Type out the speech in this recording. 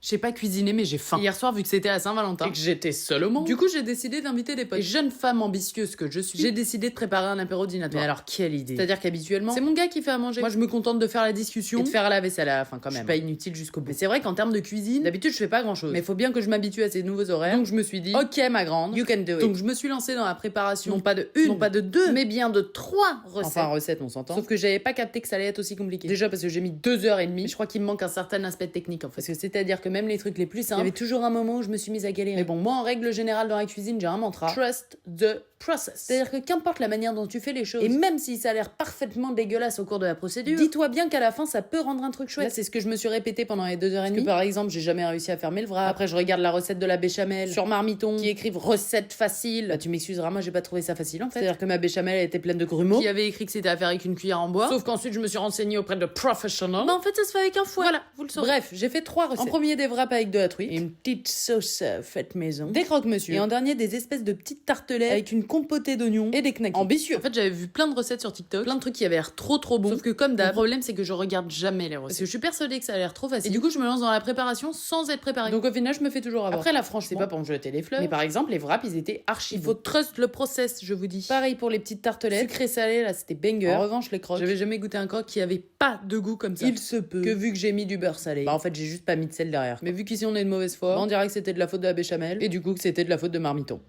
sais pas cuisiner, mais j'ai faim. Hier soir, vu que c'était la Saint-Valentin et que j'étais seule au monde, du coup, j'ai décidé d'inviter des potes. Et jeune femme ambitieuse que je suis, j'ai décidé de préparer un apéro dînatoire. Mais alors, quelle idée! C'est-à-dire qu'habituellement, c'est mon gars qui fait à manger. Moi, je me contente de faire la discussion et de faire la vaisselle à la fin quand même. Je suis pas inutile jusqu'au bout. Mais c'est vrai qu'en termes de cuisine, d'habitude, je fais pas grand-chose. Mais faut bien que je m'habitue à ces nouveaux horaires. Donc, je me suis dit, ok, ma grande, you can do it. Donc, je me suis lancée dans la préparation, non pas de une, non pas de deux, mais bien de 3 recettes. Enfin, recettes, on s'entend. Sauf que j'avais pas capté que ça allait être aussi compliqué. Déjà parce que j'ai mis 2h30. Je crois qu'il me manque un certain aspect technique en fait. Parce que c'est-à-dire que même les trucs les plus simples, il y avait toujours un moment où je me suis mise à galérer. Mais bon, moi en règle générale dans la cuisine, j'ai un mantra. Trust the process. C'est-à-dire que qu'importe la manière dont tu fais les choses, et même si ça a l'air parfaitement dégueulasse au cours de la procédure, dis-toi bien qu'à la fin ça peut rendre un truc chouette. Là, c'est ce que je me suis répété pendant les 2h30. Parce que par exemple, j'ai jamais réussi à fermer le wrap. Après, je regarde la recette de la béchamel sur Marmiton qui écrivent recette facile. Bah, tu m'excuseras, moi j'ai pas trouvé ça facile en fait. C'est-à-dire que ma béchamel était pleine de grumeaux qui avait écrit que c'était à faire avec une cuillère en bois. Sauf qu'ensuite je me suis renseignée auprès de professionnels. Bah en fait ça se fait avec un fouet. Voilà, vous le saurez. Bref, j'ai fait 3 recettes. En premier des wraps avec de la truite et une petite sauce faite maison, des croque-monsieur, et en dernier des espèces de petites tartelettes avec une compotée d'oignons et des knackis. Ambitieux. En fait, j'avais vu plein de recettes sur TikTok, plein de trucs qui avaient l'air trop bons. Sauf que comme d'hab, le problème c'est que je regarde jamais les recettes. Parce que je suis persuadée que ça a l'air trop facile. Et du coup, je me lance dans la préparation sans être préparée. Donc au final, je me fais toujours avoir. Après là, franchement, c'est pas pour me jeter les fleurs. Mais par exemple, les wraps, ils étaient archi. Il faut trust le process, je vous dis. Pareil pour les petites tartelettes, sucré salé, là c'était banger. En revanche, les crocs, j'avais jamais goûté un croc qui avait pas de goût comme ça. Il se peut que vu que j'ai mis du beurre salé, bah en fait, j'ai juste pas mis de sel derrière. Mais vu qu'ici on est de mauvaise foi, bah, on dirait que c'était de la faute de la béchamel et du coup que c'était de la faute de Marmiton.